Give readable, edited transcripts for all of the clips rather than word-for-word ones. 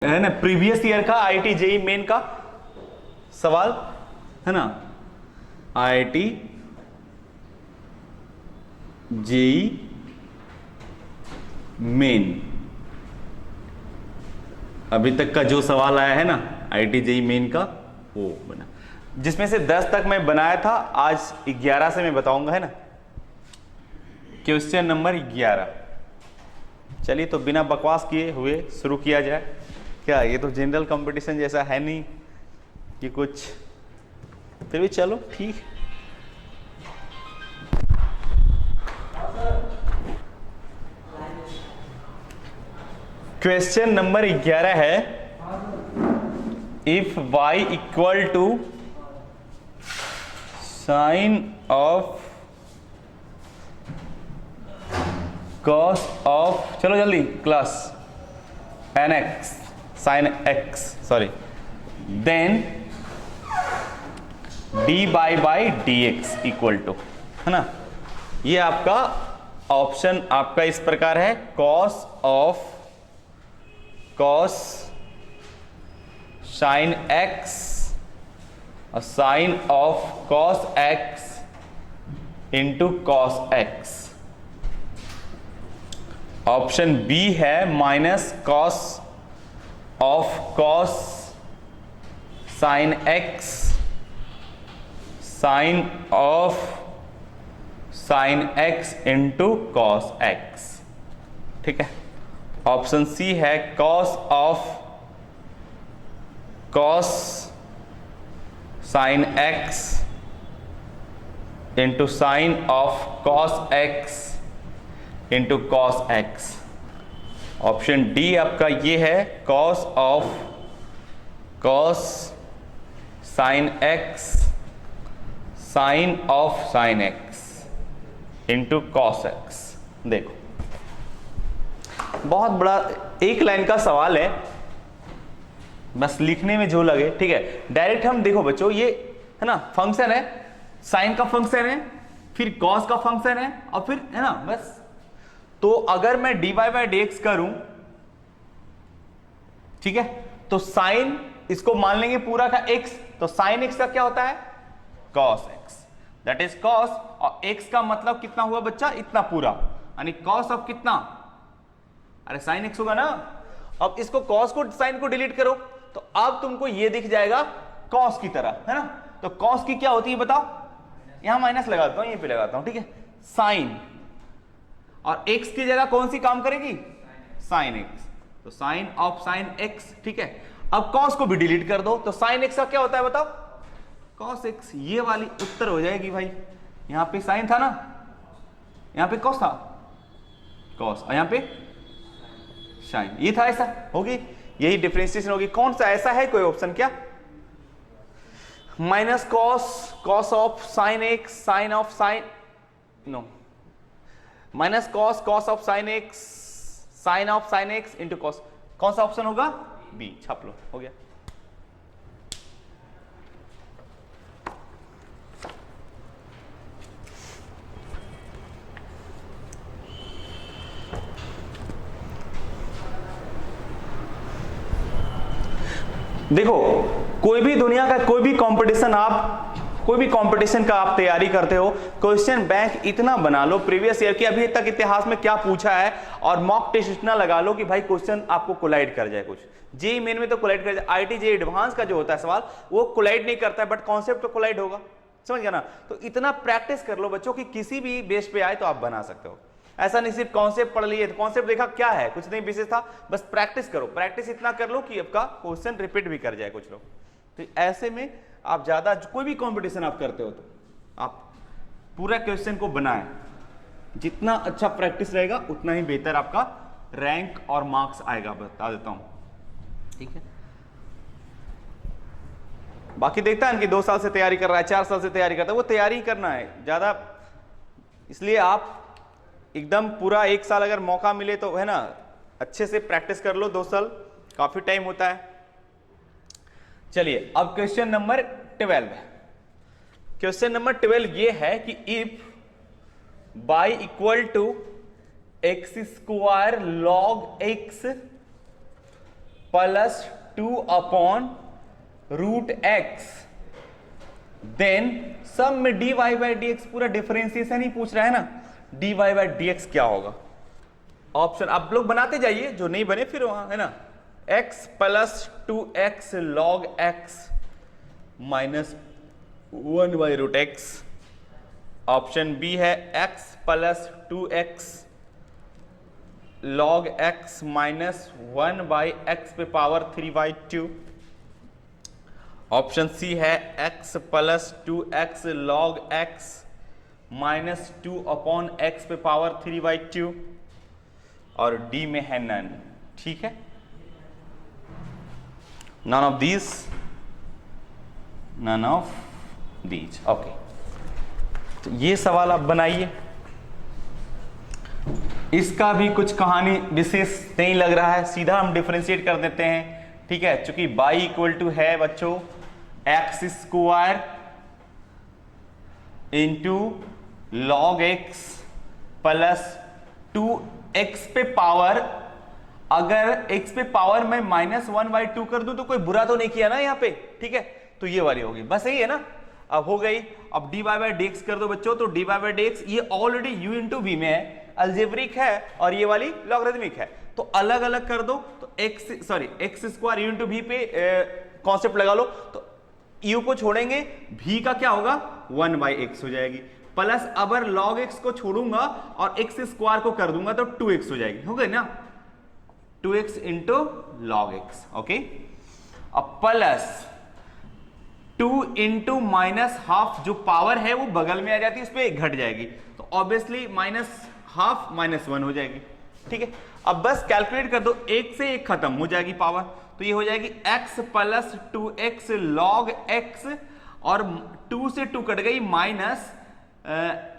है ना, previous year का आईआईटी जेई मेन का सवाल है ना, आईआईटी जेई मेन अभी तक का जो सवाल आया है ना आईआईटी जेई मेन का वो बना, जिसमें से 10 तक मैं बनाया था, आज 11 से मैं बताऊंगा, है ना। Question number 11। चलिए तो बिना बकवास किए हुए शुरू किया जाए। क्या ये तो जनरल कंपटीशन जैसा है नहीं कि कुछ, फिर भी चलो ठीक। क्वेश्चन नंबर 11 है, if y equal to sine of cos of, चलो जल्दी class, nx sine x sorry, then dy by dx equal to, है ना। ये आपका ऑप्शन आपका इस प्रकार है, cos of cos sine x और sine of cos x into cos x। Option B है minus cos of cos sine x sine of sine x into cos x, ठीक है। ऑप्शन सी है cos of cos sine x into sine of cos x into cos x। Option D आपका ये है cos of cos sine x sine of sine x into cos x। देखो बहुत बड़ा एक लाइन का सवाल है, बस लिखने में जो लगे, ठीक है। डायरेक्ट हम देखो बच्चों, ये है ना फंक्शन है, साइन का फंक्शन है, फिर कॉस का फंक्शन है, और फिर है ना बस। तो अगर मैं dy बाई dx करूं, ठीक है, तो साइन इसको मान लेंगे पूरा का x, तो साइन x का क्या होता है cos x, that is cos, और x का मतलब कितना हुआ बच्चा, इतना पूरा, यानी cos ऑफ कितना, अरे साइन x होगा ना। अब इसको cos को साइन को डिलीट करो तो अब तुमको ये दिख जाएगा cos की तरह, है ना। तो cos की क्या होती है बताओ, यहां माइनस लगाता हूं, यहीं पे लगाता हूं, ठीक है। साइन और x की जगह कौन सी काम करेगी, साइन x, तो साइन ऑफ साइन x, ठीक है। अब cos को भी डिलीट कर दो तो साइन x का क्या होता है बताओ, cos x। ये वाली उत्तर हो जाएगी भाई, यहां पे साइन था ना, यहां पे cos था, cos, और यहां पे साइन, ये था, ऐसा होगी, यही डिफरेंशिएशन होगी। कौन सा ऐसा है कोई ऑप्शन क्या, minus cos cos of sine x sine of sine, no, minus cos cos of sine x sine of sine x into cos. कौन सा ऑप्शन होगा, बी, छाप लो, हो गया। देखो कोई भी दुनिया का कोई भी कंपटीशन, आप कोई भी कंपटीशन का आप तैयारी करते हो, क्वेश्चन बैंक इतना बना लो प्रीवियस ईयर की अभी तक इतिहास में क्या पूछा है, और मॉक टेस्ट इतना लगा लो कि भाई क्वेश्चन आपको कोलाइड कर जाए। कुछ जेईई मेन में तो कोलाइड कर जाए, आईआईटी जेईई एडवांस का जो होता है सवाल वो कोलाइड नहीं करता है, बट कॉन्सेप्ट तो कोलाइड होगा, समझ गया ना। तो इतना प्रैक्टिस कर लो बच्चों कि किसी भी बेस पे आए तो आप बना सकते हो। ऐसा नहीं सिर्फ कॉन्सेप्ट पढ़ लिए, कॉन्सेप्ट देखा क्या है, कुछ नहीं विशेष था, बस प्रैक्टिस करो, प्रैक्टिस इतना कर लो कि आपका क्वेश्चन रिपीट भी कर जाए कुछ लोग। तो ऐसे में आप ज्यादा कोई भी कंपटीशन आप करते हो तो आप पूरा क्वेश्चन को बनाएं, जितना अच्छा प्रैक्टिस रहेगा उतना ही बेहतर आपका रैंक और मार्क्स आएगा, बता देता हूं, ठीक है। बाकी देखता है कि 2 साल से तैयारी कर रहा है, 4 साल से तैयारी करता है, वो तैयारी करना है ज्यादा, इसलिए आप एकदम पूरा 1 साल अगर मौका मिले तो है ना अच्छे से प्रैक्टिस कर लो, 2 साल काफी टाइम होता है। चलिए अब क्वेश्चन नंबर 12 है। क्वेश्चन नंबर 12 ये है कि if y equal to x square log x plus 2 upon root x, then सब में dy बाई डी एक्स, पूरा डिफरेंशिएशन ही पूछ रहा है ना, dy बाई डी एक्स क्या होगा। ऑप्शन आप लोग बनाते जाइए, जो नहीं बने फिर वहां है ना, x plus 2x log x minus 1 by root x. Option B है x plus 2x log x minus 1 by x पे पावर 3/2। ऑप्शन सी है x plus 2x log x minus 2 upon x पे पावर 3/2, और D में है none. ठीक है, none of these, none of these. Okay, तो ये सवाल आप बनाइए। इसका भी कुछ कहानी विशेष नहीं लग रहा है, सीधा हम डिफरेंशिएट कर देते हैं। ठीक है, चूंकि y इक्वल टू है बच्चों x square into log x plus 2x पे पावर, अगर x पे पावर में -1/2 कर दूं तो कोई बुरा तो नहीं किया ना यहाँ पे। ठीक है, तो ये वाली होगी, बस यही है ना। अब हो गई, अब dy बाई डी एक्स कर दो बच्चों, तो dy बाई डी एक्स ये ऑलरेडी u इंटू वी में है, अलजेब्रिक है, और ये वाली लॉगरिथमिक है, तो अलग अलग कर दो। तो x square u into v पे कॉन्सेप्ट लगा लो, तो u को छोड़ेंगे, v का क्या होगा 1/x हो जाएगी, प्लस अगर log x को छोड़ूंगा और x स्क्वायर को कर दूंगा तो 2x हो जाएगी, हो गई ना, 2x into log x. Okay, अब प्लस 2 इंटू माइनस हाफ, जो पावर है वो बगल में आ जाती है, उस पर घट जाएगी, तो ऑब्वियसली -1/2 -1 हो जाएगी। ठीक है, अब बस कैलकुलेट कर दो, एक से एक खत्म हो जाएगी पावर, तो ये हो जाएगी x plus 2x log x, और 2 से 2 कट गई, माइनस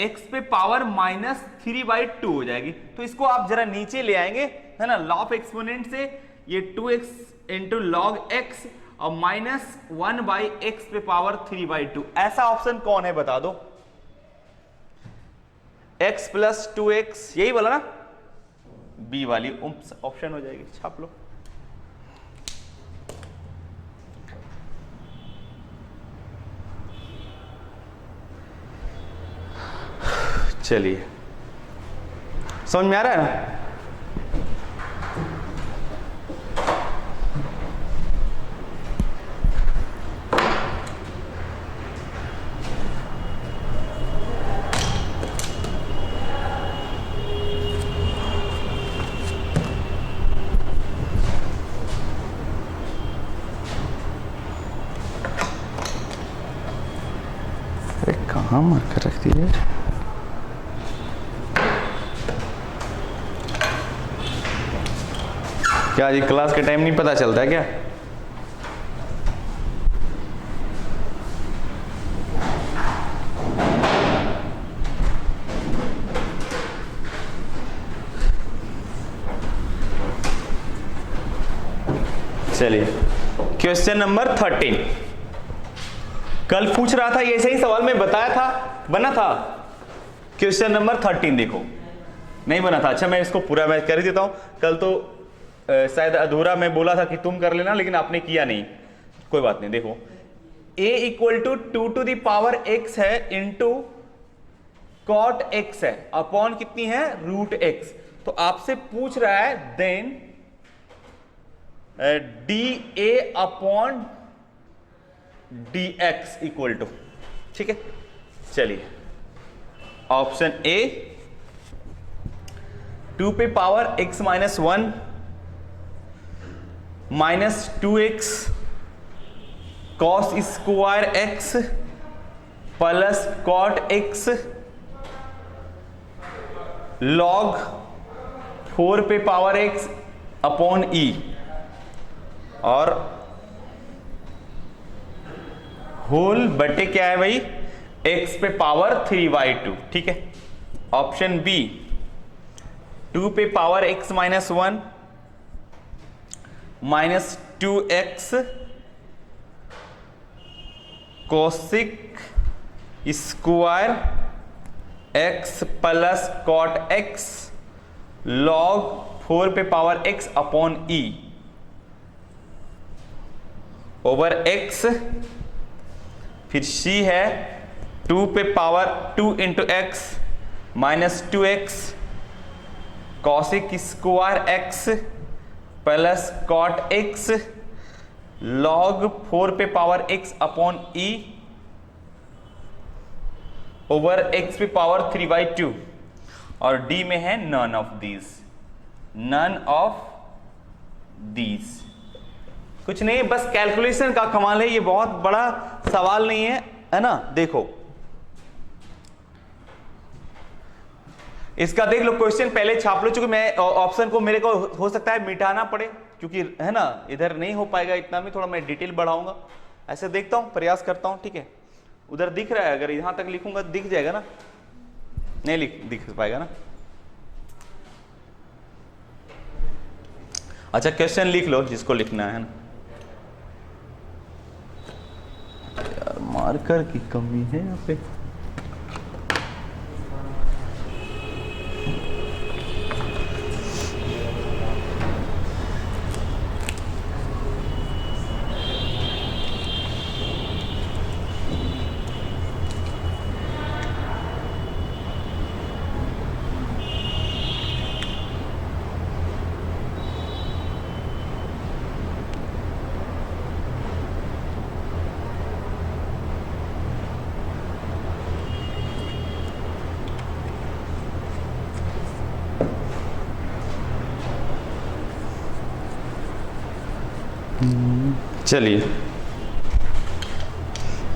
x पे पावर -3/2 हो जाएगी। तो इसको आप जरा नीचे ले आएंगे, है ना, लॉ ऑफ एक्सपोनेंट से, ये 2x इंटू लॉग x और -1/x पे पावर 3/2। ऐसा ऑप्शन कौन है बता दो, x प्लस 2x, यही बोला ना, बी वाली ऑप्शन हो जाएगी, छाप लो। चलिए, समझ में आ रहा है ना। अरे कहाँ मार कर रख दी है। क्या जी क्लास के टाइम नहीं पता चलता है क्या? चलिए, क्वेश्चन नंबर 13 कल पूछ रहा था, ये सही सवाल में बताया था, बना था। क्वेश्चन नंबर 13 देखो, नहीं बना था। अच्छा, मैं इसको पूरा मैं कर ही देता हूं। कल तो शायद अधूरा मैं बोला था कि तुम कर लेना, लेकिन आपने किया नहीं, कोई बात नहीं। देखो, a equal to 2 to the power x है इंटू कॉट x है, अपॉन कितनी है रूट x। तो आपसे पूछ रहा है then dA upon dx equal to, ठीक है। चलिए, ऑप्शन ए 2 पे power x minus 1 minus 2x cos square x plus cot x log 4 पे पावर x अपॉन e, और होल बटे क्या है भाई x पे पावर 3/2, ठीक है। ऑप्शन बी 2 पे power x minus 1 minus 2x cosec square x plus cot x log 4 पे power x upon e, over x, फिर c है 2 पे power 2 into x minus 2x cosec square x plus cot x log 4 पे power x upon e over x पे power 3/2 और d में है none of these, none of these. कुछ नहीं, बस कैलकुलेशन का कमाल है, ये बहुत बड़ा सवाल नहीं है ना। देखो इसका देख लो, क्वेश्चन पहले छाप लो, क्योंकि मैं ऑप्शन को मेरे को हो सकता है मिटाना पड़े, क्योंकि है ना इधर नहीं हो पाएगा इतना में, थोड़ा मैं डिटेल बढ़ाऊंगा। ऐसे देखता हूं, प्रयास करता हूं, ठीक है। उधर दिख रहा है, अगर यहां तक लिखूंगा दिख जाएगा ना, नहीं दिख पाएगा ना। अच्छा क्वेश्चन लिख लो जिसको लिखना है ना। यार मार्कर की कमी है यहाँ पे। चलिए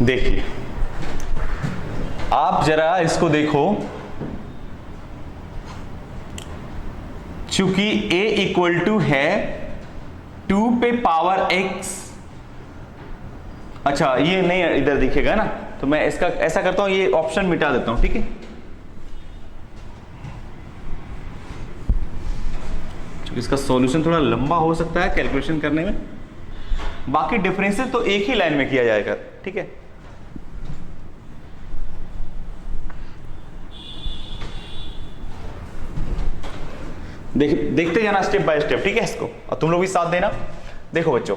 देखिए, आप जरा इसको देखो, चूंकि a इक्वल टू है 2 पे पावर x, अच्छा ये नहीं इधर दिखेगा ना, तो मैं इसका ऐसा करता हूं, ये ऑप्शन मिटा देता हूं, ठीक है। चूंकि इसका सॉल्यूशन थोड़ा लंबा हो सकता है कैलकुलेशन करने में, बाकी डिफरेंसेस तो एक ही लाइन में किया जाएगा, ठीक है। देखते जाना स्टेप बाय स्टेप, ठीक है इसको, और तुम लोग भी साथ देना। देखो बच्चों,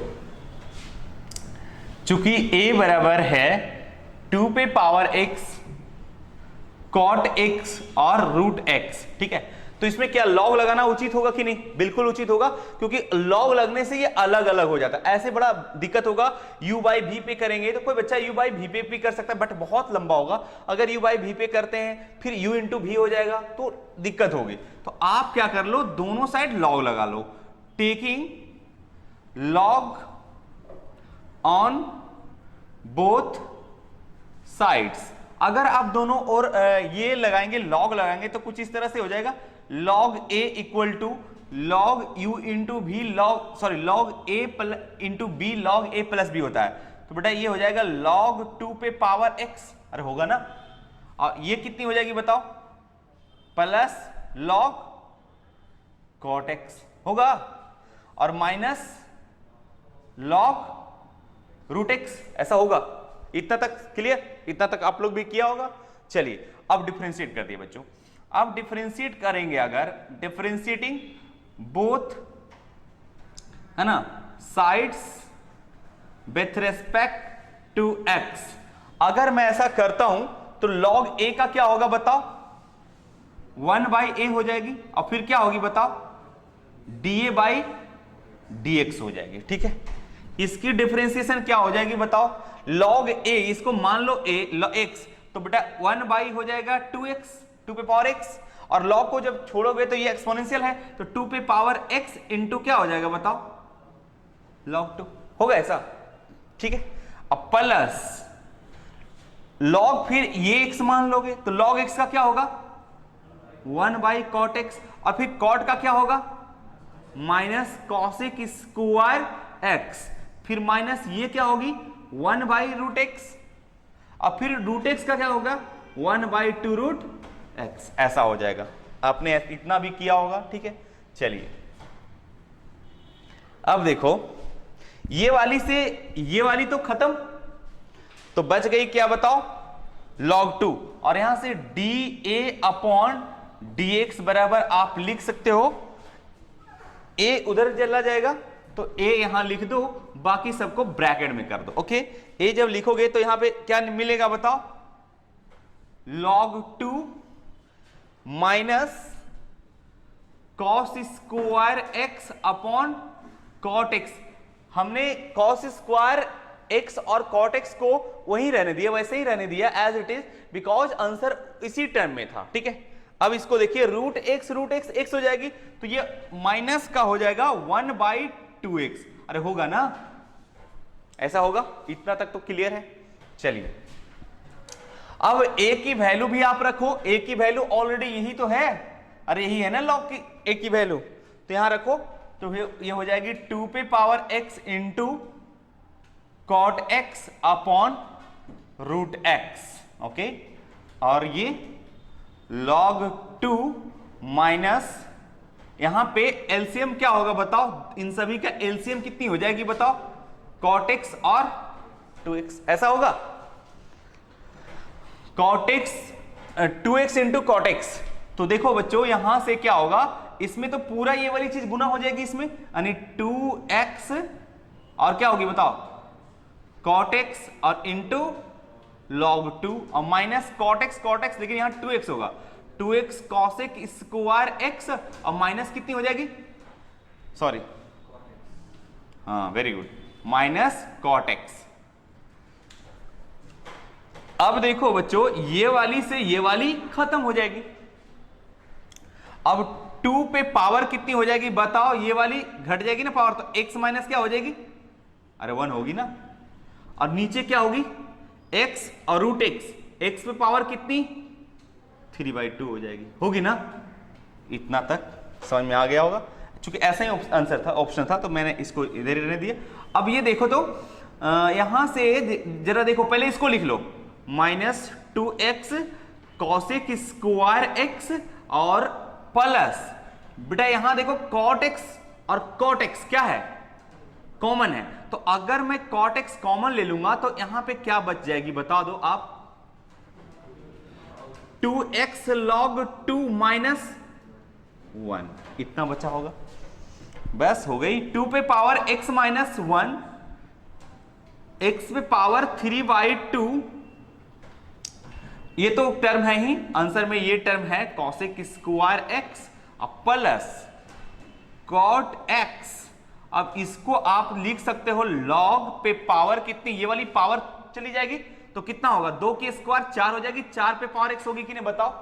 चूंकि a बराबर है 2 पे पावर x कॉट x और रूट x, ठीक है, तो इसमें क्या लॉग लगाना उचित होगा कि नहीं? बिल्कुल उचित होगा, क्योंकि लॉग लगने से ये अलग अलग हो जाता है। ऐसे बड़ा दिक्कत होगा, u बाई v पे करेंगे तो कोई बच्चा u बाई v पे भी कर सकता है, बट बहुत लंबा होगा। अगर u बाई v पे करते हैं फिर u इंटू v हो जाएगा तो दिक्कत होगी। तो आप क्या कर लो, दोनों साइड लॉग लगा लो, taking log on both sides. अगर आप दोनों और ये लगाएंगे, लॉग लगाएंगे, तो कुछ इस तरह से हो जाएगा, log a equal to log u into v log a into b log a plus b होता है। तो बेटा ये हो जाएगा log 2 पे पावर x, अरे होगा ना, और ये कितनी हो जाएगी बताओ, प्लस log cot x होगा, और माइनस log रूट x, ऐसा होगा। इतना तक क्लियर? इतना तक आप लोग भी किया होगा। चलिए अब डिफरेंशिएट कर दिए बच्चों। अब डिफरेंशिएट करेंगे, अगर डिफरेंशिएटिंग बोथ है ना sides with respect to x, अगर मैं ऐसा करता हूं तो log a का क्या होगा बताओ, 1 बाई a हो जाएगी, और फिर क्या होगी बताओ, dA बाई dx हो जाएगी, ठीक है। इसकी डिफरेंशिएशन क्या हो जाएगी बताओ, log a, इसको मान लो a log x, तो बेटा 1 बाई हो जाएगा 2x, 2 पे पावर x, और log को जब छोड़ोगे तो ये एक्सपोनेंशियल है, तो 2 पे पावर x इंटू क्या हो जाएगा बताओ, log 2 होगा ऐसा, ठीक है। अब प्लस log, फिर ये x मान लोगे तो log x का क्या होगा, 1 बाई कॉट x, और फिर cot का क्या होगा, माइनस कॉसिक स्क्वायर x, फिर माइनस ये क्या होगी 1 बाई रूट x, और फिर रूट x का क्या होगा 1 बाई 2 रूट x, ऐसा हो जाएगा। आपने इतना भी किया होगा, ठीक है। चलिए अब देखो, ये वाली से ये वाली तो खत्म, तो बच गई क्या बताओ, log 2, और यहां से dA अपॉन dx बराबर आप लिख सकते हो, a उधर चला जाएगा तो a यहां लिख दो, बाकी सबको ब्रैकेट में कर दो। ओके, ये जब लिखोगे तो यहां पे क्या मिलेगा बताओ, log 2 minus cos square x upon cot x। हमने cos स्क्वायर x और cot x को वही रहने दिया, वैसे ही रहने दिया as it is, because answer इसी टर्म में था। ठीक है, अब इसको देखिए, रूट एक्स x हो जाएगी, तो ये माइनस का हो जाएगा 1/2x। अरे होगा ना, ऐसा होगा, इतना तक तो क्लियर है। चलिए, अब a की वैल्यू भी आप रखो, a की वैल्यू ऑलरेडी यही तो है, अरे यही है ना log की a की वैल्यू, तो यहां रखो, तो ये हो जाएगी 2 पे power x into cot x upon root x। Okay, और ये log 2 माइनस, यहां पे एलसीएम क्या होगा बताओ, इन सभी का एलसीएम कितनी हो जाएगी बताओ, कॉट x और 2x, ऐसा होगा, cot x 2x into cot x। तो देखो बच्चों, यहां से क्या होगा, इसमें तो पूरा ये वाली चीज गुना हो जाएगी इसमें, यानी 2x और क्या होगी बताओ, कॉट x और इंटू log 2 और माइनस कॉट x, लेकिन यहां 2x होगा, 2x cosec स्क्वायर x और माइनस कितनी हो जाएगी, सॉरी, हाँ very good, minus cot x। अब देखो बच्चों, ये वाली से ये वाली खत्म हो जाएगी, अब 2 पे पावर कितनी हो जाएगी बताओ, ये वाली घट जाएगी ना पावर, तो x माइनस क्या हो जाएगी, अरे 1 होगी ना, और नीचे क्या होगी, x और रूट x पे पावर कितनी 3/2 हो जाएगी, होगी ना, इतना तक समझ में आ गया होगा। चूंकि ऐसा ही आंसर था, ऑप्शन था, तो मैंने इसको इधर ही रहने दिया। अब ये देखो तो यहां से जरा देखो, पहले इसको लिख लो, minus 2x cosec square x और प्लस, बेटा यहां देखो cot x और cot x क्या है, कॉमन है, तो अगर मैं cot x कॉमन ले लूंगा तो यहां पे क्या बच जाएगी बता दो आप, 2x log 2 माइनस 1, इतना बचा होगा, बस हो गई। 2 पे पावर x माइनस 1, x पे पावर 3/2, ये तो टर्म है ही, आंसर में ये टर्म है cosec square x plus cot x। अब इसको आप लिख सकते हो log पे पावर कितनी, ये वाली पावर चली जाएगी तो कितना होगा, 2 की स्क्वायर 4 हो जाएगी, 4 पे पावर x होगी कि नहीं बताओ,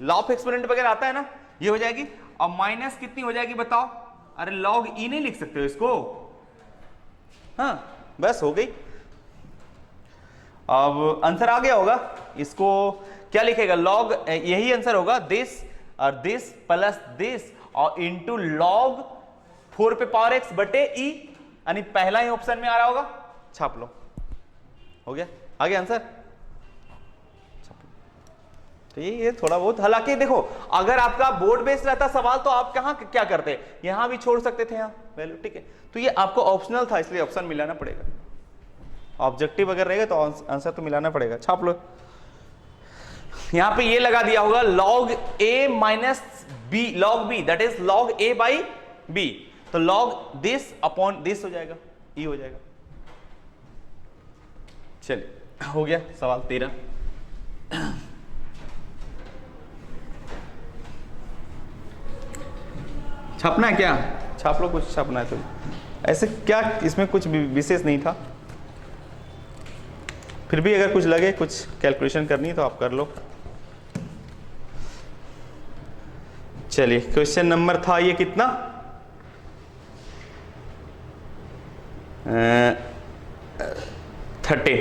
लॉ ऑफ एक्सपोनेंट वगैरह आता है ना, ये हो जाएगी, और माइनस कितनी हो जाएगी बताओ, अरे log e नहीं लिख सकते हो इसको, हाँ बस हो गई। अब आंसर आ गया होगा, इसको क्या लिखेगा, log, यही आंसर होगा, दिस और दिस प्लस दिस और इंटू log 4 पे पावर x बटे e, यानी पहला ही ऑप्शन में आ रहा होगा, छाप लो, हो गया, आ गया आंसर। तो ये थोड़ा बहुत, हालांकि देखो अगर आपका बोर्ड बेस्ड रहता सवाल तो आप कहां क्या करते, यहां भी छोड़ सकते थे यहां वैल्यू, ठीक है, तो ये आपको ऑप्शनल था, इसलिए ऑप्शन मिलाना पड़ेगा, ऑब्जेक्टिव अगर रहेगा तो आंसर तो मिलाना पड़ेगा, छाप लो। यहां पे ये लगा दिया होगा log a minus b, log b that is log a by b, तो log दिस अपॉन दिस हो जाएगा, e हो जाएगा। चलिए हो गया सवाल 13। छापना है क्या, छाप लो, कुछ छापना है तो, ऐसे क्या इसमें कुछ विशेष नहीं था, फिर भी अगर कुछ लगे कुछ कैलकुलेशन करनी तो आप कर लो। चलिए क्वेश्चन नंबर था ये कितना, 30।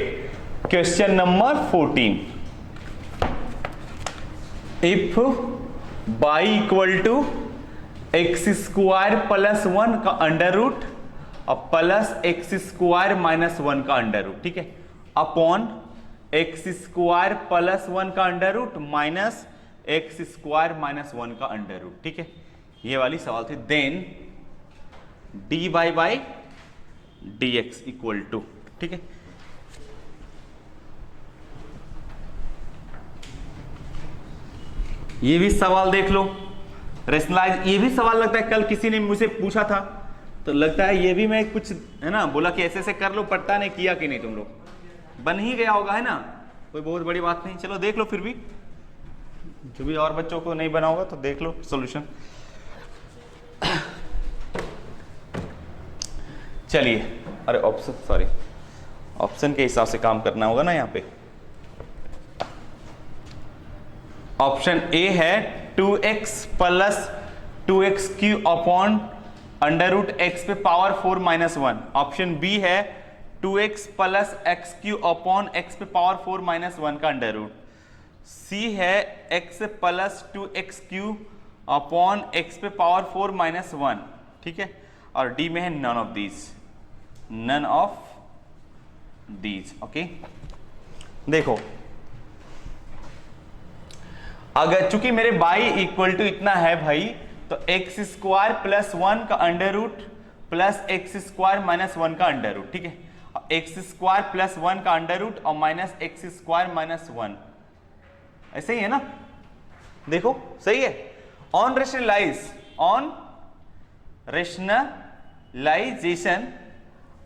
Question number 14, if y equal to x square plus 1 का अंडर रूट और प्लस एक्स स्क्वायर माइनस 1 का अंडर रूट, ठीक है, अपॉन एक्स स्क्वायर प्लस 1 का under root minus x square minus 1 का अंडर रूट, ठीक है, ये वाली सवाल थी। Then dy by dx equal to, ठीक है, ये भी सवाल देख लो, रेशनलाइज, ये भी सवाल लगता है कल किसी ने मुझसे पूछा था, तो लगता है ये भी मैं कुछ है ना बोला कि ऐसे ऐसे कर लो, पढ़ता नहीं, किया कि नहीं तुम लोग, बन ही गया होगा है ना, कोई बहुत बड़ी बात नहीं। चलो देख लो, फिर भी जो भी और बच्चों को नहीं बना होगा तो देख लो सॉल्यूशन। चलिए, अरे ऑप्शन, सॉरी, ऑप्शन के हिसाब से काम करना होगा ना यहाँ पे। ऑप्शन ए है 2x plus 2x³ upon under root x पे पावर 4 माइनस 1। ऑप्शन बी है 2x plus x³ upon x पे पावर 4 माइनस 1 का अंडर रूट। सी है x plus 2x³ upon x पे पावर 4 माइनस 1, ठीक है। और डी में है none of these, none of these, okay. देखो, अगर चूंकि मेरे y इक्वल टू इतना है भाई, तो x स्क्वायर प्लस 1 का under root plus x square minus 1 का अंडर रूट, ठीक है। x स्क्वायर प्लस 1 का अंडर रूट और माइनस x स्क्वायर माइनस 1, ऐसे ही है ना, देखो सही है। ऑन रेशनलाइजेशन,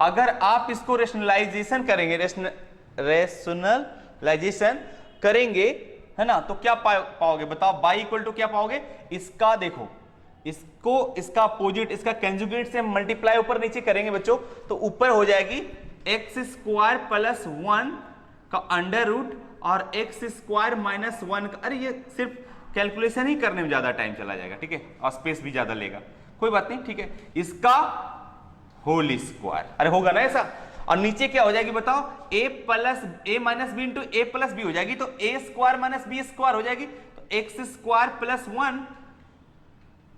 अगर आप इसको रेशनलाइजेशन करेंगे, रेशनलाइजेशन करेंगे है ना, तो क्या पाओगे बताओ, y इक्वल टू क्या पाओगे, इसका देखो, इसको इसका अपोजिट, इसका कंजुगेट से मल्टीप्लाई ऊपर नीचे करेंगे बच्चों, तो ऊपर हो जाएगी x स्क्वायर प्लस 1 का अंडर रूट और x स्क्वायर माइनस 1 का। अरे ये सिर्फ कैलकुलेशन ही करने में ज्यादा टाइम चला जाएगा, ठीक है, और स्पेस भी ज्यादा लेगा, कोई बात नहीं, ठीक है। इसका होल स्क्वायर, अरे होगा ना ऐसा। और नीचे क्या हो जाएगी बताओ, a plus a minus b into a plus b हो जाएगी, तो a square minus b square हो जाएगी, तो x स्क्वायर प्लस 1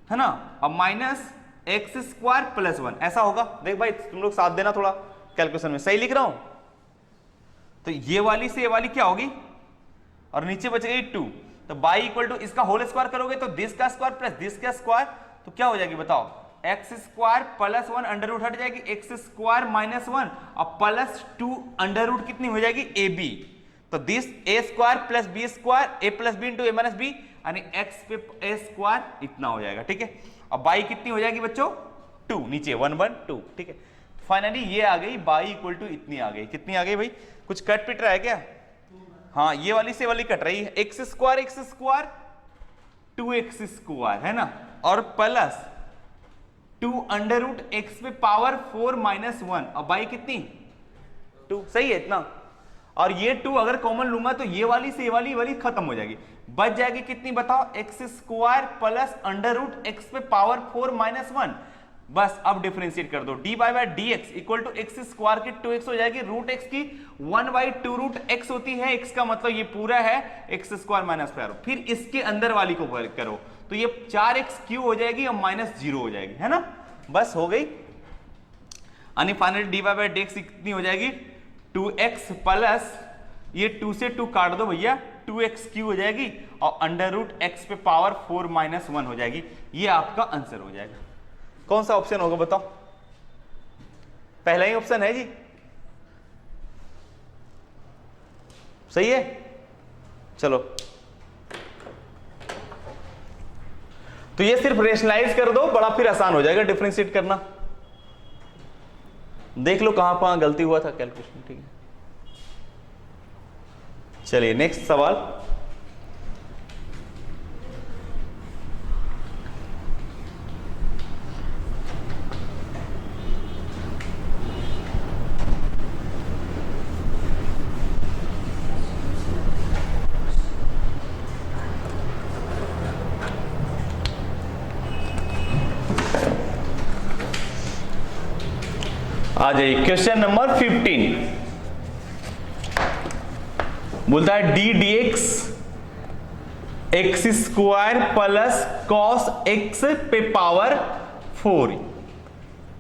है ना, और माइनस x स्क्वायर प्लस 1, ऐसा होगा। देख भाई तुम लोग साथ देना थोड़ा कैलकुलेशन में, सही लिख रहा हूं। तो ये वाली से ये वाली क्या होगी, और नीचे बच गई 2, तो y इक्वल टू इसका होल स्क्वायर करोगे तो दिस का स्क्वायर प्लस दिस का स्क्वायर, तो क्या हो जाएगी बताओ, x square plus 1 under root हट जाएगी, x स्क्वायर माइनस 1 और प्लस 2 अंडर रूट कितनी हो जाएगी, ab, तो this a square plus b square a plus b into a minus b, यानी x पे a स्क्वायर इतना हो जाएगा, ठीक है। अब y कितनी हो जाएगी बच्चों, 2, नीचे 1 1 2, ठीक है। फाइनली ये आ गई y इक्वल टू इतनी आ गई, कितनी आ गई भाई, कुछ कट पिट रहा है क्या, हाँ ये वाली से वाली कट रही है, x स्क्वायर 2x स्क्वायर है ना, और प्लस 2 अंडर रूट x पे पावर 4 माइनस 1, और y कितनी 2, सही है इतना। और ये 2 अगर कॉमन लूंगा तो ये वाली से ये वाली खत्म हो जाएगी, बच जाएगी कितनी बताओ, x square plus under root x पे पावर 4 माइनस 1। बस अब डिफरेंशिएट कर दो, d by by D x equal to x square की 2x हो जाएगी, रूट एक्स की 1/2 रूट x होती है, x का मतलब ये पूरा है एक्स स्क्वायर माइनस 4, फिर इसके अंदर वाली को करो तो ये 4x³ हो जाएगी और माइनस 0 हो जाएगी, है ना, बस हो गई। यानी finally D by by D x कितनी हो जाएगी, 2x प्लस ये 2 से 2 काट दो भैया, 2x³ हो जाएगी और अंडर रूट x पे पावर 4 माइनस 1 हो जाएगी, ये आपका आंसर हो जाएगा। कौन सा ऑप्शन होगा बताओ, पहला ही ऑप्शन है जी, सही है। चलो तो ये सिर्फ रेशनलाइज कर दो, बड़ा फिर आसान हो जाएगा डिफरेंशिएट करना। देख लो कहां कहां गलती हुआ था कैलकुलेशन, ठीक है। चलिए नेक्स्ट सवाल, आ जाइए क्वेश्चन नंबर 15, बोलता है D D x square plus cos x पे पावर 4,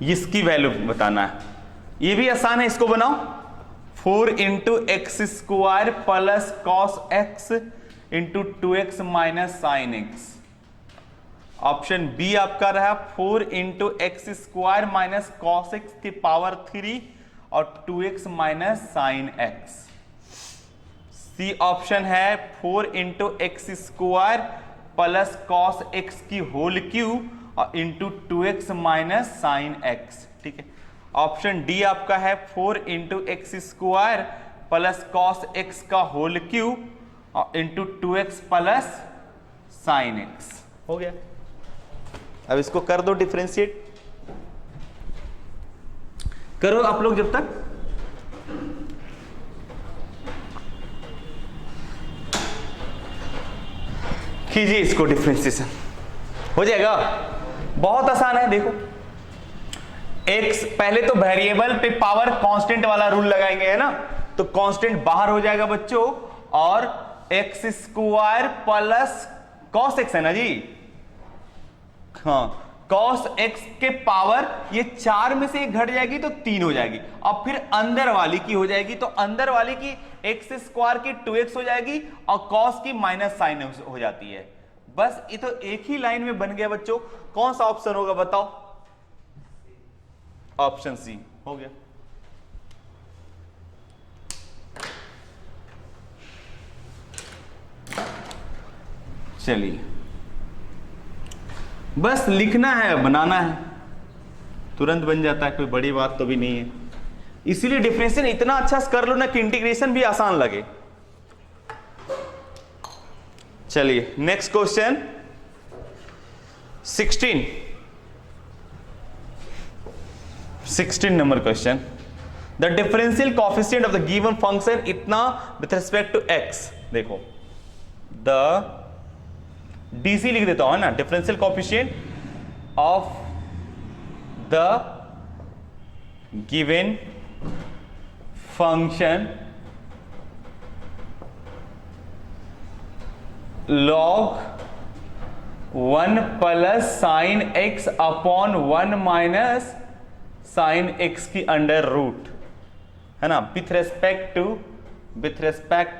इसकी वैल्यू बताना है। ये भी आसान है, इसको बनाओ, 4 into x square plus cos x into 2x minus sine x. Option B आपका रहा 4 into x square minus cos x की पावर 3 और 2x minus sine x. C option है 4 into x square plus cos x की whole cube और into 2x minus sine x, ठीक है। Option D आपका है 4 into x square plus cos x का होल क्यूब और into 2x plus sine x. हो गया। अब इसको कर दो डिफरेंशिएट, करो आप लोग जब तक। कीजिए इसको डिफरेंशिएशन, हो जाएगा। बहुत आसान है, देखो x, पहले तो वेरिएबल पे पावर कांस्टेंट वाला रूल लगाएंगे, है ना, तो कांस्टेंट बाहर हो जाएगा बच्चों, और x square plus cos x है ना जी, हाँ, कॉस एक्स के पावर ये 4 में से एक घट जाएगी तो 3 हो जाएगी, और फिर अंदर वाली की हो जाएगी, तो अंदर वाली की एक्स स्क्वायर की 2x हो जाएगी और कॉस की माइनस साइन हो जाती है। बस ये तो एक ही लाइन में बन गया बच्चों। कौन सा ऑप्शन होगा बताओ? ऑप्शन सी हो गया। चलिए, बस लिखना है, बनाना है, तुरंत बन जाता है, कोई बड़ी बात तो भी नहीं है। इसीलिए डिफरेंशिएशन इतना अच्छा कर लो ना कि इंटीग्रेशन भी आसान लगे। चलिए next question 16 number question. The differential coefficient of the given function इतना विथ रिस्पेक्ट टू एक्स। देखो द डीसी लिख देता हूं, है ना, differential coefficient of the given function log 1 plus sine x upon 1 minus sine x की under root, है ना, with respect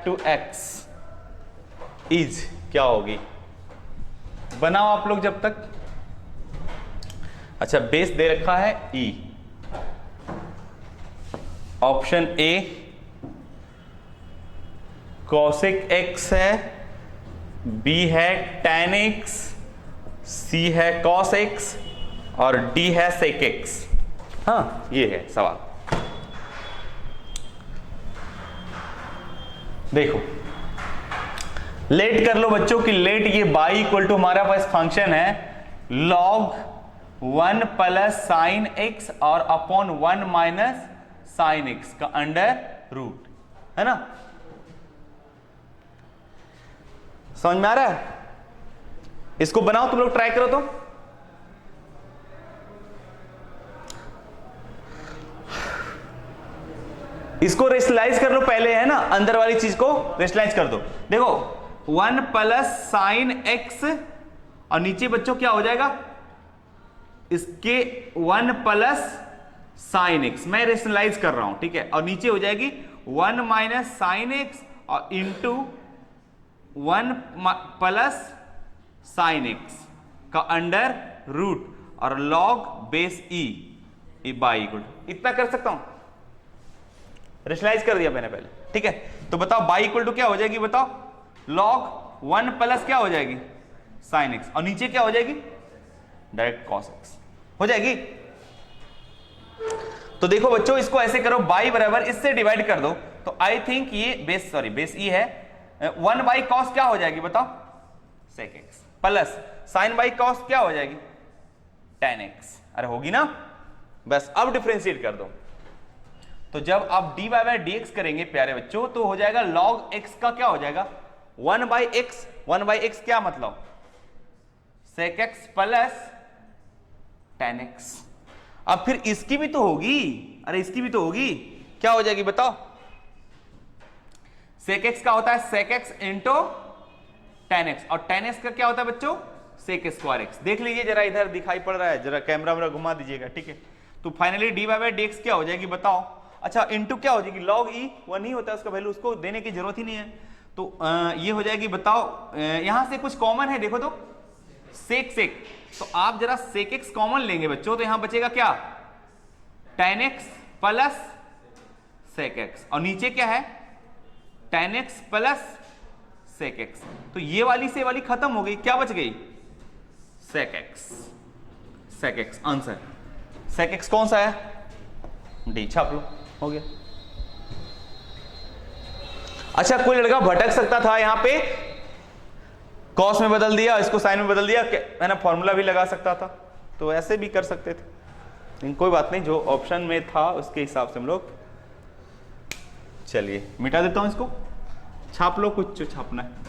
to x is क्या होगी? बनाओ आप लोग जब तक। अच्छा, बेस दे रखा है ई। ऑप्शन ए कॉसेक एक्स है, बी है tan x, सी है cos x और डी है sec x। हाँ, ये है सवाल। देखो लेट कर लो बच्चों की लेट, ये बाई इक्वल टू हमारा पास फंक्शन है log 1 प्लस साइन एक्स और अपॉन 1 माइनस साइन एक्स का अंडर रूट, है ना। समझ में आ रहा है? इसको बनाओ, तुम लोग ट्राई करो तो। इसको रेशनलाइज कर लो पहले, है ना, अंदर वाली चीज को रेशनलाइज कर दो। देखो 1 प्लस साइन एक्स और नीचे बच्चों क्या हो जाएगा इसके 1 प्लस साइन एक्स, मैं रेशनलाइज कर रहा हूं, ठीक है, और नीचे हो जाएगी 1 माइनस साइन एक्स और इंटू 1 प्लस साइन एक्स का अंडर रूट और log base E by equal, इतना कर सकता हूं, रेशनलाइज कर दिया मैंने पहले, ठीक है। तो बताओ बाई इक्वल टू क्या हो जाएगी? बताओ लॉग 1 प्लस क्या हो जाएगी? साइन एक्स, और नीचे क्या हो जाएगी? डायरेक्ट कॉस एक्स हो जाएगी। तो देखो बच्चों, इसको ऐसे करो, बाई बराबर इससे डिवाइड कर दो, तो आई थिंक ये बेस ई है, 1 बाई कॉस क्या हो जाएगी बताओ? Sec x plus sine by cos क्या हो जाएगी? tan x. अरे होगी ना। बस अब डिफरेंशिएट कर दो, तो जब आप dy बाई dx करेंगे प्यारे बच्चों, तो हो जाएगा log x का क्या हो जाएगा? 1 बाई एक्स। 1 बाई एक्स क्या मतलब? Sec x plus tan x. अब फिर इसकी भी तो होगी, अरे इसकी भी तो होगी, क्या हो जाएगी बताओ? सेक एक्स का होता है sec x into tan x, और tan एक्स का क्या होता है बच्चों? Sec square x. देख लीजिए जरा, इधर दिखाई पड़ रहा है, जरा कैमरा मेरा घुमा दीजिएगा, ठीक है। तो फाइनली डी बाई dx क्या हो जाएगी बताओ? अच्छा, इंटू क्या हो जाएगी? लॉग ई 1 ही होता है उसका वैल्यू, उसको देने की जरूरत ही नहीं है। तो ये हो जाएगी बताओ, यहां से कुछ कॉमन है, देखो तो सेक, तो आप जरा सेक एक्स कॉमन लेंगे बच्चों, तो यहां बचेगा क्या? tan x plus sec x, और नीचे क्या है? tan x plus sec x. तो ये वाली से वाली खत्म हो गई, क्या बच गई? Sec x. sec x answer. sec x कौन सा है? डी, छाप लो, हो गया। अच्छा, कोई लड़का भटक सकता था यहां पे, कॉस में बदल दिया, इसको साइन में बदल दिया, है ना, फॉर्मूला भी लगा सकता था, तो ऐसे भी कर सकते थे, लेकिन कोई बात नहीं, जो ऑप्शन में था उसके हिसाब से हम लोग। चलिए मिटा देता हूं इसको, छाप लो कुछ जो छापना है।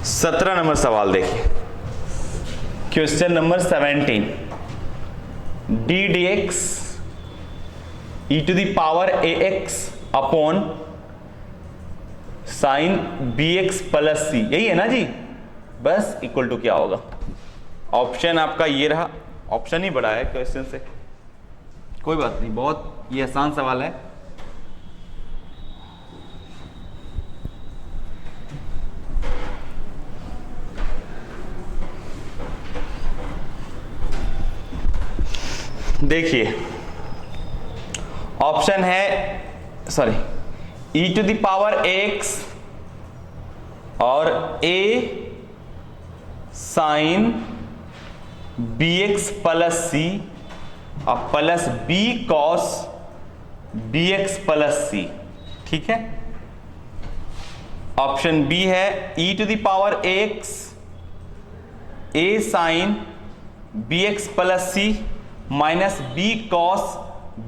सत्रह नंबर सवाल देखिए, question number 17, D D X E to the power A X upon sine B X plus C, यही है ना जी, बस इक्वल टू क्या होगा? ऑप्शन आपका ये रहा, ऑप्शन ही बड़ा है क्वेश्चन से, कोई बात नहीं, बहुत ये आसान सवाल है। देखिए ऑप्शन है, sorry, e to the power x और a sine bx plus C और plus b cos bx plus C, ठीक है। ऑप्शन बी है e to the power x a sine bx plus C minus b cos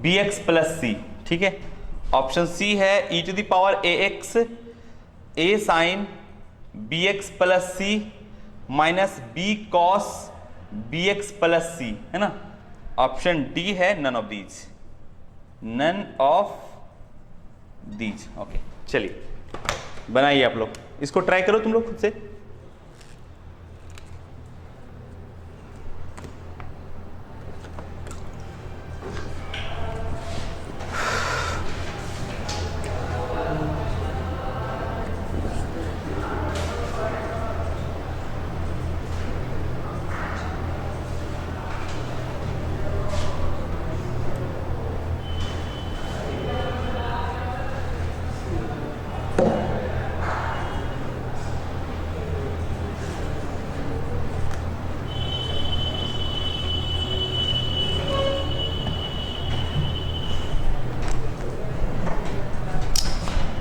bx plus C, ठीक है। Option C है e to the power ax a sine bx plus C minus b cos bx plus C, है ना। Option D है none of these, none of these, okay. चलिए बनाइए आप लोग, इसको ट्राई करो तुम लोग खुद से।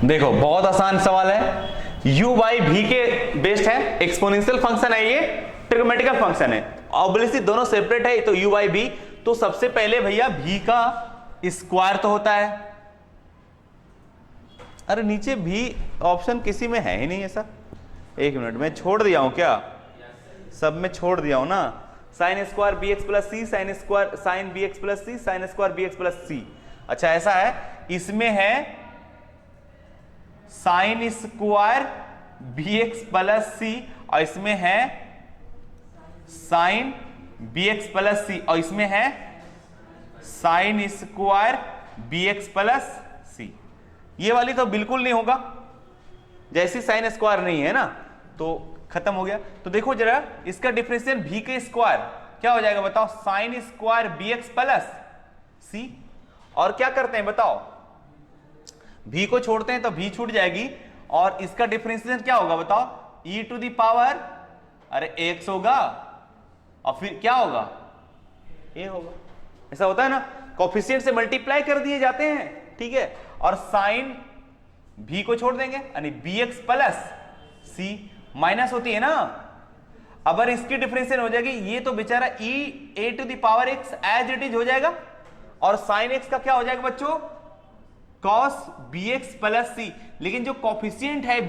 देखो बहुत आसान सवाल है, u बाई v के बेस्ड है, एक्सपोनेंशियल फंक्शन है, ये ट्रिग्नोमेट्रिकल फंक्शन है, ऑब्वियसली दोनों सेपरेट है, तो u बाई v, तो सबसे पहले भैया v का स्क्वायर तो होता है, अरे नीचे v ऑप्शन किसी में है ही नहीं ऐसा, एक मिनट में छोड़ दिया हूं क्या? सब में छोड़ दिया हूं ना, sine square B X plus C, sine square sine B X plus C, sine square B X plus C. अच्छा ऐसा है, इसमें है sine square B X plus C और इसमें है sine B X plus C और इसमें है sine square B X plus C. ये वाली तो बिल्कुल नहीं होगा, जैसी साइन स्क्वायर नहीं है ना तो खत्म हो गया। तो देखो जरा इसका डिफरेंशियल भी के स्क्वायर क्या हो जाएगा बताओ, sine square B X plus C. और क्या करते हैं बताओ, v को छोड़ते हैं तो v छूट जाएगी और इसका डिफरेंशिएशन क्या होगा बताओ, e टू द पावर अरे x होगा और फिर क्या होगा a होगा। ऐसा होता है ना, कोफिशिएंट से मल्टीप्लाई कर दिए जाते हैं, ठीक है। और साइन v को छोड़ देंगे यानी bx प्लस c माइनस होती है ना। अगर इसकी डिफरेंशिएशन हो जाएगी, ये तो बेचारा e a to the power x as it is हो जाएगा और साइन x का क्या हो जाएगा बच्चों, cos bx प्लस सी, लेकिन जो कोफिशिएंट है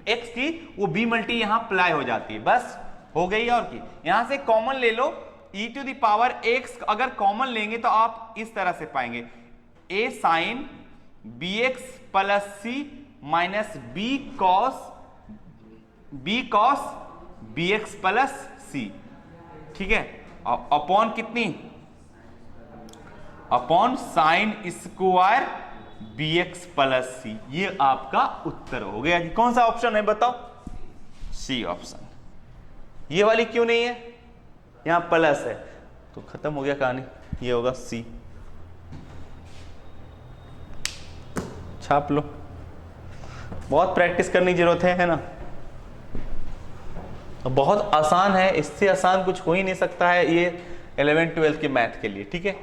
x की वो b मल्टी यहां अप्लाई हो जाती है, बस हो गई। और की यहां से कॉमन ले लो, e to the power x अगर कॉमन लेंगे तो आप इस तरह से पाएंगे a sine bx plus C minus b cos bx plus C, ठीक है। अपॉन कितनी, upon sine square bx plus C, ये आपका उत्तर हो गया जी। कौन सा ऑप्शन है बताओ, सी ऑप्शन। ये वाली क्यों नहीं है, यहां प्लस है, तो खत्म हो गया कहानी, ये होगा सी। छाप लो, बहुत प्रैक्टिस करने की जरूरत है ना। बहुत आसान है, इससे आसान कुछ हो ही नहीं सकता है ये 11th-12th के मैथ के लिए, ठीक है।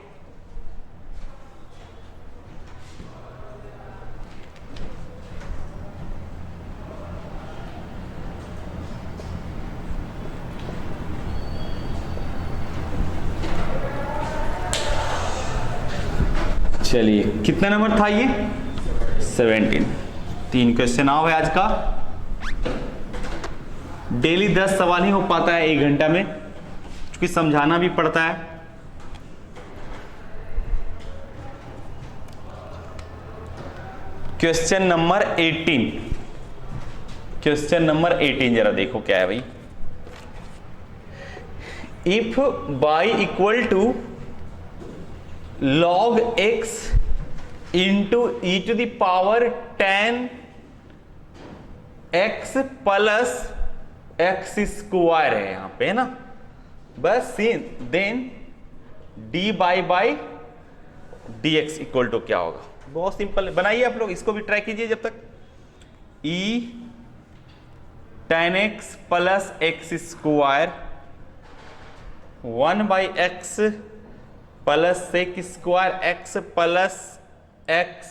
चलिए कितना नंबर था ये? 17। 3 क्वेश्चन आओ है आज का। डेली 10 सवाल ही हो पाता है 1 घंटा में, क्योंकि समझाना भी पड़ता है। क्वेश्चन नंबर 18, क्वेश्चन नंबर 18 जरा देखो क्या है भाई। If y equal to log x into e to the power 10 x plus x square है यहां पे, है ना। बस then dy by dx equal to क्या होगा? बहुत सिंपल है, बनाइए आप लोग, इसको भी ट्राई कीजिए जब तक। e tan x plus x square 1 by x plus sec square x plus x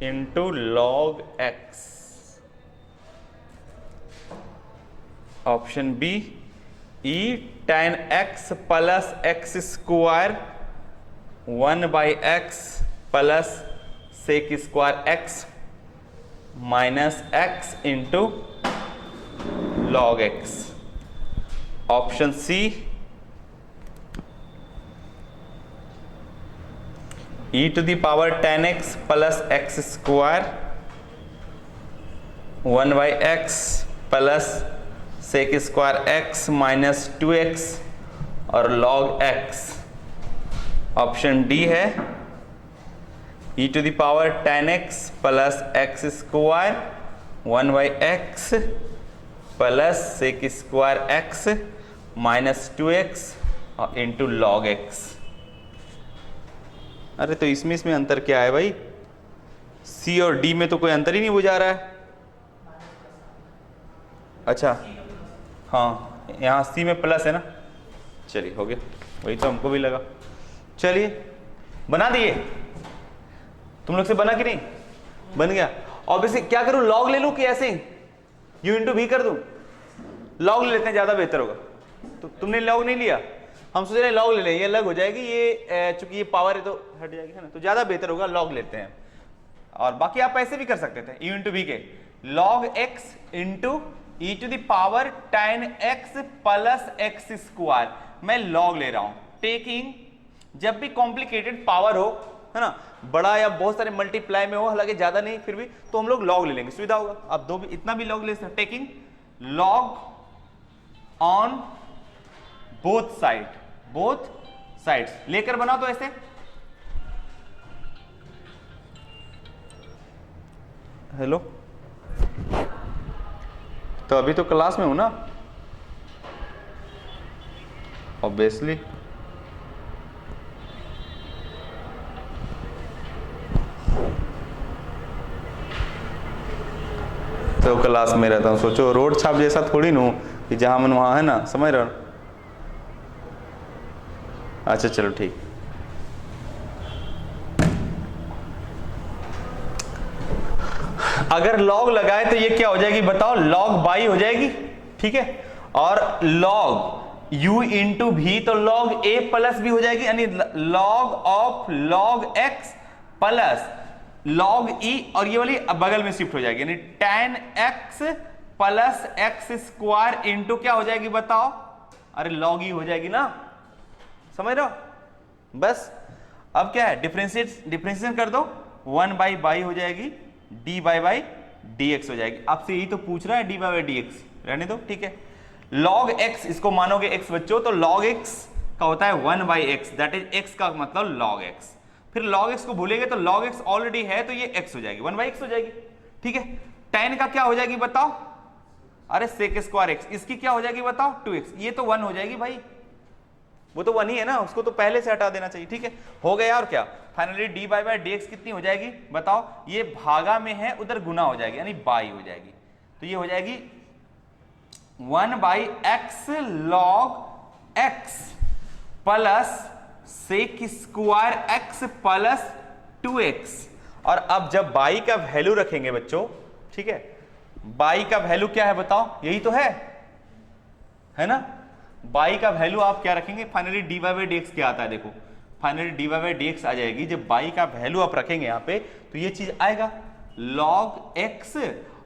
into log x. Option B e tan x plus x square 1 by x plus sec square x minus x into log x. Option C e to the power 10x plus x square 1 by x plus sec square x minus 2x और log x। Option D है e to the power 10x plus x square 1 by x plus sec square x minus 2x और into log x। अरे तो इसमें अंतर क्या है भाई? सी और डी में तो कोई अंतर ही नहीं बुझा रहा है। अच्छा हाँ, यहाँ सी में प्लस है ना। चलिए हो गया, वही तो हमको भी लगा। चलिए बना दिए, तुम लोग से बना कि नहीं? बन गया। ऑब्वियसली क्या करूं, लॉग ले लूं कि ऐसे ही u इंटू भी कर दूं? लॉग ले लेते हैं, ज्यादा बेहतर होगा। तो तुमने लॉग नहीं लिया, हम सोच रहे लॉग ले लें, ये अलग हो जाएगी, ये चूंकि ये पावर है तो हट जाएगी, है ना। तो ज्यादा बेहतर होगा लॉग लेते हैं। और बाकी आप ऐसे भी कर सकते थे, u इंटू वी के log x into e to the power 10x plus x square. मैं लॉग ले रहा हूं, टेकिंग जब भी कॉम्प्लिकेटेड पावर हो, है ना, बड़ा या बहुत सारे मल्टीप्लाई में हो, हालांकि ज्यादा नहीं फिर भी, तो हम लोग लॉग ले लेंगे, सुविधा होगा। आप दो भी इतना भी लॉग ले सकते हैं, taking log on both sides लेकर बनाओ। तो ऐसे हेलो, तो अभी तो क्लास में हूं ना ऑब्वियसली। तो क्लास में रहता हूं, सोचो रोड छाप जैसा थोड़ी न कि जहां मन वहां, है ना, समझ रहे हो? अच्छा चलो ठीक। अगर लॉग लगाए तो ये क्या हो जाएगी बताओ? लॉग बाई हो जाएगी, ठीक है। और लॉग u इंटू भी तो लॉग a प्लस भी हो जाएगी, यानी log of log x plus log e, और ये वाली बगल में शिफ्ट हो जाएगी, यानी tan x plus x square into क्या हो जाएगी बताओ? अरे लॉग e हो जाएगी ना, समझ रहे हो? बस अब क्या है, डिफरेंशिएशन कर दो, 1 बाई हो जाएगी, डी बाई डी एक्स हो जाएगी। आपसे यही तो पूछ रहा है, डी बाई डी एक्स रहने दो, ठीक है। लॉग एक्स, इसको मानोगे एक्स बच्चों, तो लॉग एक्स का होता है 1 by x, that is x का मतलब लॉग एक्स। फिर लॉग एक्स को भूलेंगे तो लॉग एक्स ऑलरेडी है, तो ये एक्स हो जाएगी, 1 बाई एक्स हो जाएगी, ठीक है। tan का क्या हो जाएगी बताओ? अरे सेक स्क्वायर एक्स, इसकी क्या हो जाएगी बताओ? 2x, ये तो 1 हो जाएगी भाई, वो तो 1 ही है ना, उसको तो पहले से हटा देना चाहिए। ठीक है, हो गया। और क्या finally D by by D x कितनी हो जाएगी बताओ, ये भागा में है उधर गुना हो जाएगी यानी बाई हो जाएगी, तो ये हो जाएगी 1 by x log x plus sec square x plus 2x। और अब जब बाई का वैल्यू रखेंगे बच्चों, ठीक है, बाई का वैल्यू क्या है बताओ, यही तो है ना, बाई का वैल्यू आप क्या रखेंगे, finally D Y by D X क्या आता है देखो, finally D Y by D X आ जाएगी। जब बाई का वैल्यू आप रखेंगे यहां पे तो ये चीज आएगा log x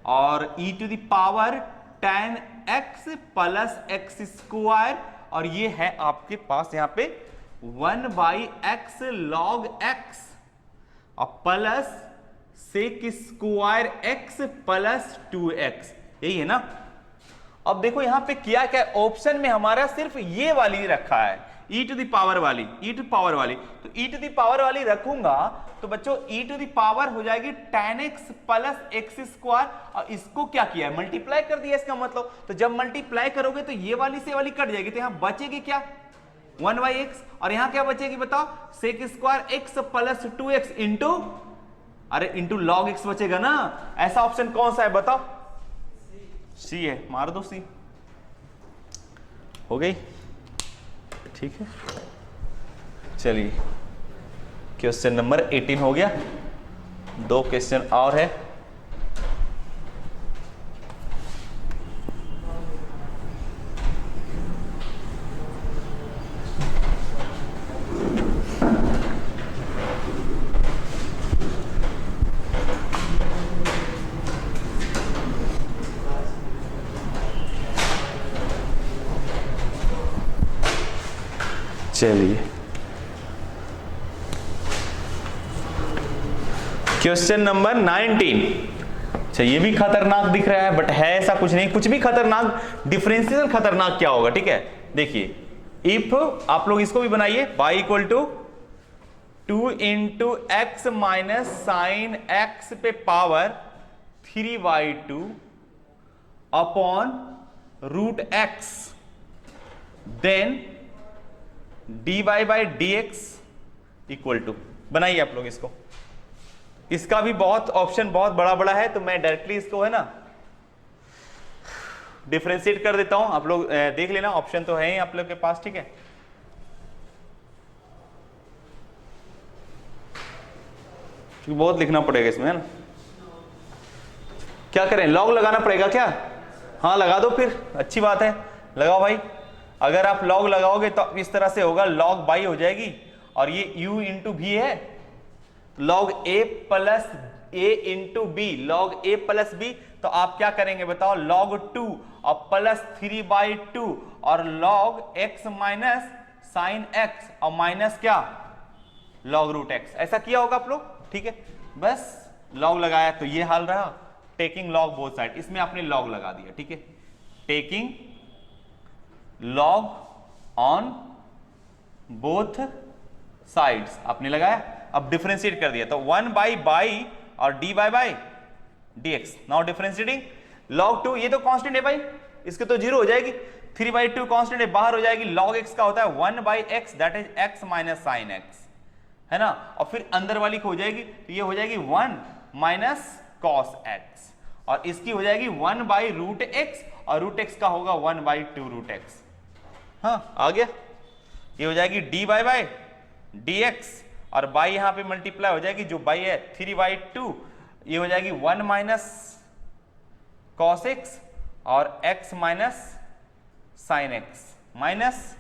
और e to the power tan x plus x square, और ये है आपके पास यहां पे 1 बाई एक्स log x और plus sec square x plus 2x, यही है ना। अब देखो यहां पे किया क्या, ऑप्शन में हमारा सिर्फ ये वाली रखा है e टू द पावर वाली, e टू पावर वाली, तो e टू द पावर वाली रखूंगा तो बच्चों e टू द पावर हो जाएगी tan x plus x square, और इसको क्या किया है मल्टीप्लाई कर दिया इसका मतलब, तो जब मल्टीप्लाई करोगे तो ये वाली से वाली कट जाएगी, तो यहां बचेगी क्या 1 बाई एक्स, और यहां क्या बचेगी बताओ sec square x plus 2x into, अरे इंटू लॉग एक्स बचेगा ना। ऐसा ऑप्शन कौन सा है बताओ, सी है, मार दो सी, हो गई। ठीक है, चलिए क्वेश्चन नंबर 18 हो गया, 2 क्वेश्चन और है। चलिए क्वेश्चन नंबर 19। अच्छा ये भी खतरनाक दिख रहा है बट है ऐसा कुछ नहीं, कुछ भी खतरनाक, डिफरेंशियल खतरनाक क्या होगा। ठीक है, देखिए इफ आप लोग इसको भी बनाइए, y equal to 2 into x minus sine X पे power 3y2 upon root x, then D Y by D x equal to, बनाइए आप लोग इसको। इसका भी बहुत ऑप्शन बहुत बड़ा बड़ा है, तो मैं डायरेक्टली इसको है ना डिफरेंशिएट कर देता हूं, आप लोग देख लेना, ऑप्शन तो है ही आप लोग के पास। ठीक है, क्योंकि बहुत लिखना पड़ेगा इसमें है ना। क्या करें, लॉग लगाना पड़ेगा क्या, हाँ लगा दो फिर, अच्छी बात है, लगाओ भाई। अगर आप लॉग लगाओगे तो इस तरह से होगा, लॉग बाई हो जाएगी, और ये u इंटू भी है, log a plus a into b, log a plus b, तो आप क्या करेंगे बताओ, लॉग 2 और प्लस 3/2 और log x minus sine x और माइनस क्या लॉग रूट x, ऐसा किया होगा आप लोग। ठीक है, बस लॉग लगाया तो ये हाल रहा, टेकिंग लॉग बोथ साइड, इसमें आपने लॉग लगा दिया। ठीक है, taking log on both sides आपने लगाया, अब डिफरेंशिएट कर दिया, तो 1 बाई बाई और D by by D x. Now differentiating log 2, ये तो कांस्टेंट है भाई, इसके तो 0 हो जाएगी, 3/2 कांस्टेंट है, बाहर हो जाएगी, log x का होता है 1 by x, that is x minus sine x, है ना, और फिर अंदर वाली हो जाएगी, तो ये हो जाएगी 1 माइनस कॉस एक्स, और इसकी हो जाएगी 1 बाई रूट एक्स, और रूट एक्स का होगा 1 बाई 2 रूट एक्स। हाँ आ गया, ये हो जाएगी D by by D x, और बाई यहां पे मल्टीप्लाई हो जाएगी, जो बाई है 3/2, ये हो जाएगी 1 माइनस कॉस एक्स और x minus sine x, minus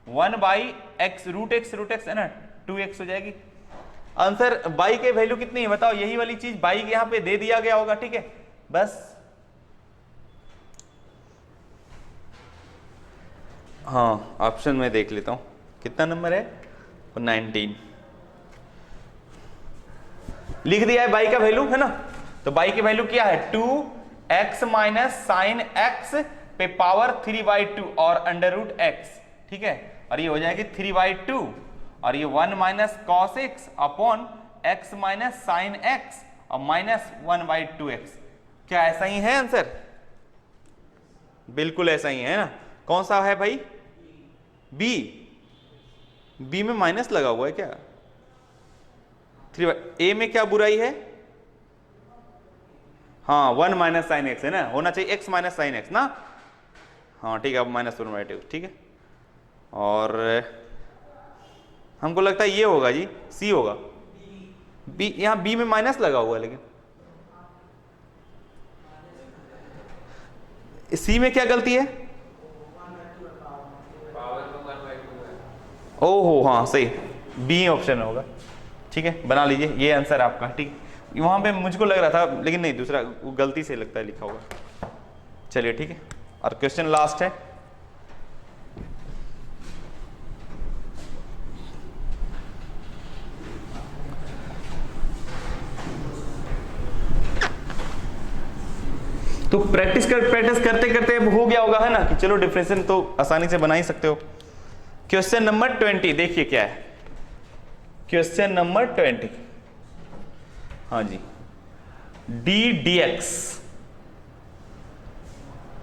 1 by x root x है ना, 2x हो जाएगी। आंसर बाई के वैल्यू कितनी है बताओ, यही वाली चीज बाई के यहां पे दे दिया गया होगा। ठीक है, बस हाँ ऑप्शन में देख लेता हूं कितना नंबर है, 19 लिख दिया है बाई का वैल्यू, है ना, तो बाई की वैल्यू क्या है 2x माइनस साइन एक्स पे पावर 3/2 और अंडर रूट एक्स। ठीक है, और ये हो जाएगी 3/2 और ये 1 minus cos x upon x minus sine x और माइनस 1/2x। क्या ऐसा ही है आंसर, बिल्कुल ऐसा ही है ना, कौन सा है भाई, बी, बी में माइनस लगा हुआ है क्या? 3 ए में क्या बुराई है? हाँ 1 माइनस साइन एक्स है ना, होना चाहिए x माइनस साइन एक्स ना। हाँ ठीक है, अब -1/2 ठीक है। और हमको लगता है ये होगा जी, सी होगा। बी, यहाँ बी में माइनस लगा हुआ है, लेकिन सी में क्या गलती है? ओहो हाँ सही, बी ऑप्शन होगा। ठीक है, बना लीजिए, ये आंसर आपका। ठीक, वहां पे मुझको लग रहा था, लेकिन नहीं, दूसरा गलती से लगता है लिखा होगा। चलिए ठीक है, और क्वेश्चन लास्ट है। तो प्रैक्टिस करते करते अब हो गया होगा है ना, कि चलो डिफरेंशियल तो आसानी से बना ही सकते हो। क्वेश्चन नंबर 20 देखिए क्या है। क्वेश्चन नंबर 20, हाँ जी, डी डी एक्स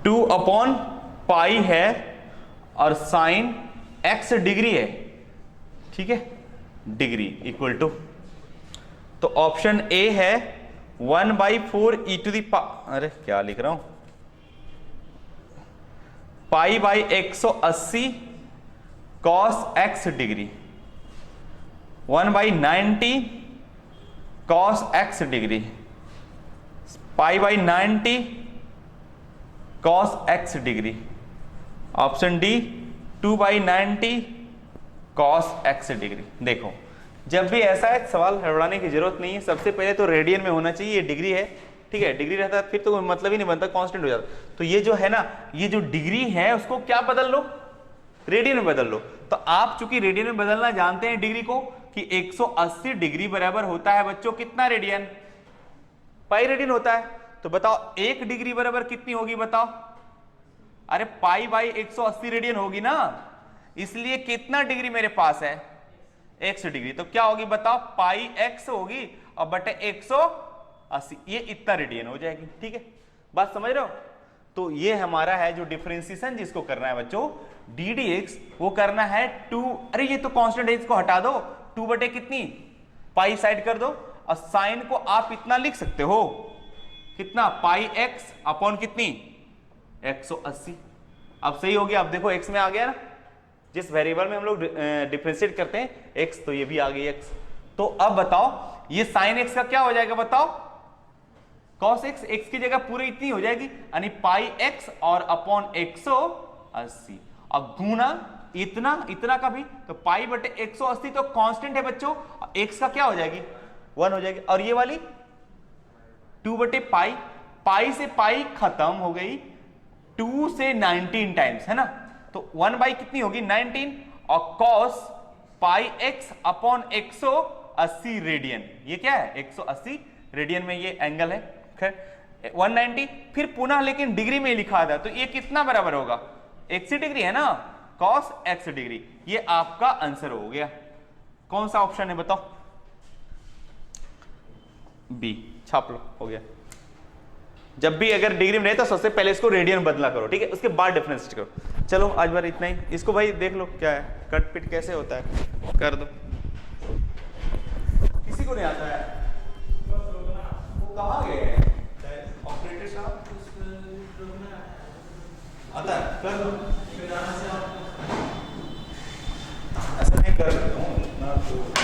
2/पाई है और साइन x डिग्री है। ठीक है, डिग्री इक्वल टू, तो ऑप्शन ए है 1/4 e टू दी पावर, अरे क्या लिख रहा हूं, pi by 180 cos x degree, 1/90 cos x degree, pi by 90 cos x degree. Option D 2/90 cos x degree. देखो, जब भी ऐसा है सवाल हड़बड़ाने की जरूरत नहीं है, सबसे पहले तो रेडियन में होना चाहिए। ये डिग्री है, ठीक है, डिग्री रहता है फिर तो कोई मतलब ही नहीं बनता, कांस्टेंट हो जाता। तो ये जो है ना, ये जो डिग्री है उसको क्या बदल लो, रेडियन में बदल लो। तो आप चूंकि रेडियन में बदलना जानते हैं डिग्री को, कि 180 डिग्री बराबर होता है बच्चों कितना रेडियन, पाई रेडियन होता है। तो बताओ 1 डिग्री बराबर कितनी होगी बताओ, अरे पाई बाई 180 रेडियन होगी ना, इसलिए कितना डिग्री मेरे पास है, x डिग्री। तो क्या होगी बताओ, पाई x होगी और बटे 180, ये इतना रेडियन हो जाएगी। ठीक है, बात समझ रहे हो? तो ये हमारा है जो डिफरेंशिएशन जिसको करना है बच्चों, डी डी एक्स, वो करना है 2, अरे ये तो कांस्टेंट है, इसको हटा दो, 2 बटे कितनी, पाई साइड कर दो, और साइन को आप इतना लिख सकते हो, कितना, पाई x अपॉन कितनी, 180। अब सही हो गया, अब देखो x में आ गया ना, जिस वेरिएबल में हम लोग डिफरेंशिएट करते हैं x, तो ये भी आ गई x। तो अब बताओ ये साइन x का क्या हो जाएगा बताओ, cos x, x की जगह पूरी इतनी हो जाएगी, यानी पाई x और अपॉन 180, अब गुना इतना, इतना का भी, तो पाई बटे 180 तो कांस्टेंट है बच्चों, x का क्या हो जाएगी, 1 हो जाएगी। और ये वाली 2 बटे पाई, पाई से पाई खत्म हो गई, 2 से 19 टाइम्स है ना, तो 1 बाई कितनी होगी 19, और cos पाई x अपॉन 180 रेडियन, ये क्या है 180 रेडियन में ये एंगल है, खैर 190, फिर पुनः लेकिन डिग्री में लिखा था, तो ये कितना बराबर होगा, x डिग्री है ना, cos x डिग्री। ये आपका आंसर हो गया। कौन सा ऑप्शन है बताओ, बी, छाप लो, हो गया। जब भी अगर डिग्री में नहीं तो सबसे पहले इसको रेडियन बदला करो, ठीक है, उसके बाद डिफरेंस करो। चलो आज बार इतना ही, इसको भाई देख लो क्या है, कट पिट कैसे होता है कर दो, किसी को नहीं आता है, वो कहाँ गए ऑपरेटर साहब, आता है कर दो, ऐसा नहीं कर सकता हूँ।